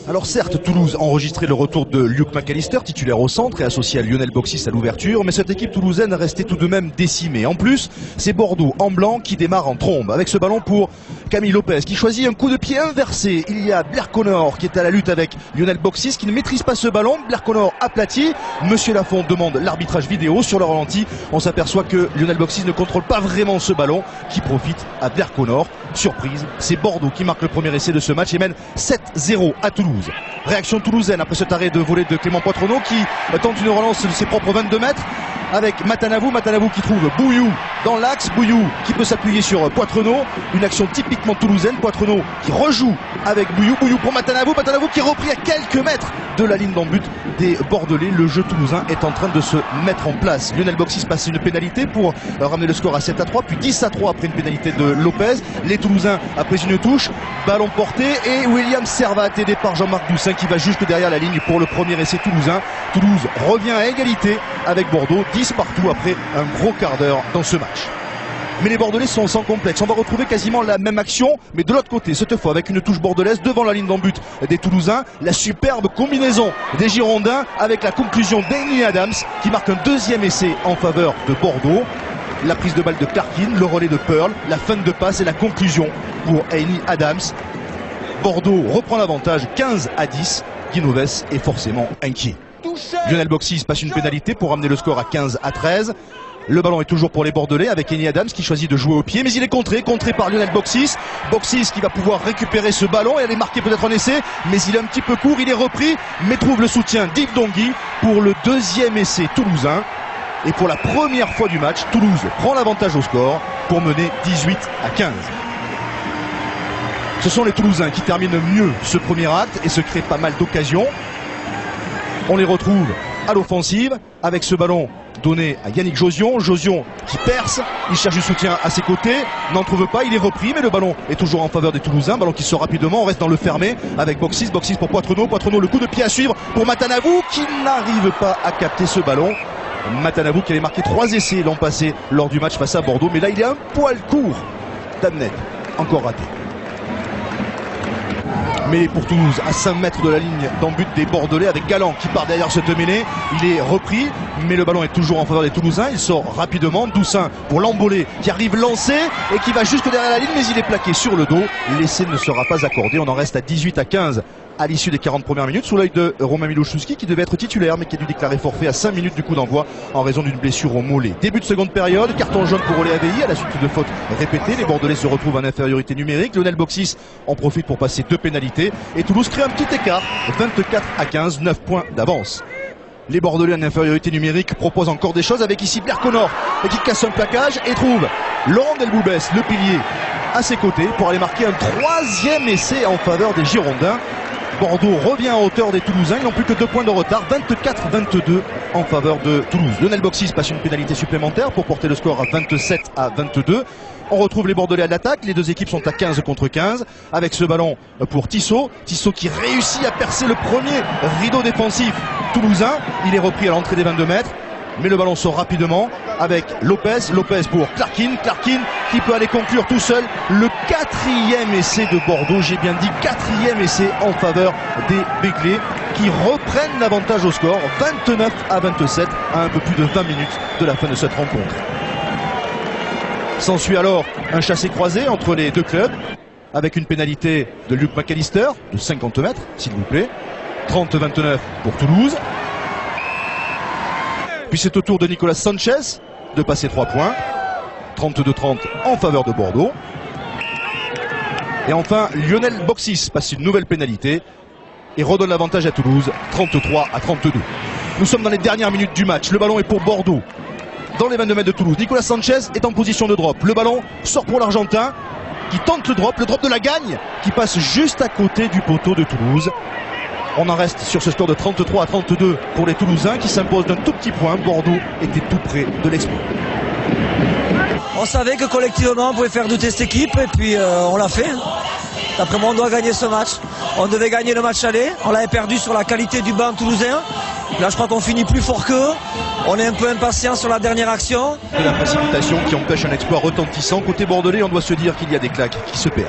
Alors certes, Toulouse a enregistré le retour de Luke McAllister, titulaire au centre et associé à Lionel Boxis à l'ouverture, mais cette équipe toulousaine restait tout de même décimée. En plus, c'est Bordeaux en blanc qui démarre en trombe, avec ce ballon pour Camille Lopez qui choisit un coup de pied inversé. Il y a Blair Connor qui est à la lutte avec Lionel Boxis qui ne maîtrise pas ce ballon. Blair Connor aplati. Monsieur Lafont demande l'arbitrage vidéo. Sur le ralenti, on s'aperçoit que Lionel Boxis ne contrôle pas vraiment ce ballon qui profite à Blair Connor. Surprise, c'est Bordeaux qui marque le premier essai de ce match et mène 7-0 à Toulouse. Réaction toulousaine après cet arrêt de volée de Clément Poitrenaud qui tente une relance de ses propres 22 mètres avec Matanavou qui trouve Bouillou dans l'axe, Bouillou qui peut s'appuyer sur Poitrenaud, une action typiquement toulousaine. Poitrenaud qui rejoue avec Bouillou pour Matanavou qui est repris à quelques mètres de la ligne d'en but des Bordelais. Le jeu toulousain est en train de se mettre en place. Lionel Boxis passe une pénalité pour ramener le score à 7-3 puis 10-3 après une pénalité de Lopez. Les Toulousains après une touche, ballon porté et William Servat aidé par Jean-Marc Doussin qui va jusque derrière la ligne pour le premier essai toulousain. Toulouse revient à égalité avec Bordeaux, 10 partout après un gros quart d'heure dans ce match. Mais les Bordelais sont sans complexe. On va retrouver quasiment la même action, mais de l'autre côté, cette fois avec une touche bordelaise devant la ligne d'en but des Toulousains. La superbe combinaison des Girondins avec la conclusion d'Amy Adams qui marque un deuxième essai en faveur de Bordeaux. La prise de balle de Clarkin, le relais de Pearl, la fin de passe et la conclusion pour Amy Adams. Bordeaux reprend l'avantage 15-10. Guinoves est forcément inquiet. Lionel Boxis passe une pénalité pour ramener le score à 15-13. Le ballon est toujours pour les Bordelais avec Amy Adams qui choisit de jouer au pied, mais il est contré par Lionel Boxis. Boxis qui va pouvoir récupérer ce ballon et aller marquer peut-être un essai, mais il est un petit peu court, il est repris, mais trouve le soutien d'Yves Dongui pour le deuxième essai toulousain. Et pour la première fois du match, Toulouse prend l'avantage au score pour mener 18-15. Ce sont les Toulousains qui terminent mieux ce premier acte et se créent pas mal d'occasions. On les retrouve à l'offensive avec ce ballon donné à Yannick Josion. Josion qui perce, il cherche du soutien à ses côtés, n'en trouve pas, il est repris, mais le ballon est toujours en faveur des Toulousains. Ballon qui sort rapidement, on reste dans le fermé avec Boxis pour Poitrenaud. Poitrenaud, le coup de pied à suivre pour Matanavou qui n'arrive pas à capter ce ballon. Matanavou qui avait marqué 3 essais l'an passé lors du match face à Bordeaux, mais là il est un poil court. Damnet, encore raté. Mais pour Toulouse, à 5 mètres de la ligne d'en but des Bordelais avec Galland qui part derrière cette mêlée. Il est repris, mais le ballon est toujours en faveur des Toulousains. Il sort rapidement. Doussin pour l'embolé qui arrive lancé et qui va jusque derrière la ligne, mais il est plaqué sur le dos. L'essai ne sera pas accordé. On en reste à 18-15 à l'issue des 40 premières minutes sous l'œil de Romain Miloszewski qui devait être titulaire mais qui a dû déclarer forfait à 5 minutes du coup d'envoi en raison d'une blessure au mollet. Début de seconde période, carton jaune pour Olé Avéi à la suite de fautes répétées. Les Bordelais se retrouvent en infériorité numérique. Lionel Boxis en profite pour passer 2 pénalités et Toulouse crée un petit écart, 24-15, 9 points d'avance. Les Bordelais en infériorité numérique proposent encore des choses avec ici Blair Connor qui casse un plaquage et trouve Laurent Delboubès, le pilier, à ses côtés pour aller marquer un 3e essai en faveur des Girondins. Bordeaux revient à hauteur des Toulousains, ils n'ont plus que 2 points de retard, 24-22 en faveur de Toulouse. Lionel Boxis passe une pénalité supplémentaire pour porter le score à 27-22. On retrouve les Bordelais à l'attaque, les deux équipes sont à 15 contre 15 avec ce ballon pour Tissot qui réussit à percer le premier rideau défensif toulousain. Il est repris à l'entrée des 22 mètres. Mais le ballon sort rapidement avec Lopez pour Clarkin qui peut aller conclure tout seul le 4e essai de Bordeaux. J'ai bien dit 4e essai en faveur des Béglés qui reprennent l'avantage au score 29-27 à un peu plus de 20 minutes de la fin de cette rencontre. S'ensuit alors un chassé-croisé entre les deux clubs avec une pénalité de Luke McAllister de 50 mètres s'il vous plaît. 30-29 pour Toulouse. Puis c'est au tour de Nicolas Sanchez de passer 3 points. 32-30 en faveur de Bordeaux. Et enfin, Lionel Boxis passe une nouvelle pénalité et redonne l'avantage à Toulouse, 33-32. Nous sommes dans les dernières minutes du match. Le ballon est pour Bordeaux. Dans les 22 mètres de Toulouse, Nicolas Sanchez est en position de drop. Le ballon sort pour l'Argentin qui tente le drop de la gagne qui passe juste à côté du poteau de Toulouse. On en reste sur ce score de 33-32 pour les Toulousains qui s'imposent d'un tout petit point. Bordeaux était tout près de l'exploit. On savait que collectivement on pouvait faire douter cette équipe et puis on l'a fait. D'après moi on doit gagner ce match. On devait gagner le match aller. On l'avait perdu sur la qualité du banc toulousain. Là je crois qu'on finit plus fort qu'eux. On est un peu impatient sur la dernière action. De la précipitation qui empêche un exploit retentissant. Côté bordelais on doit se dire qu'il y a des claques qui se perdent.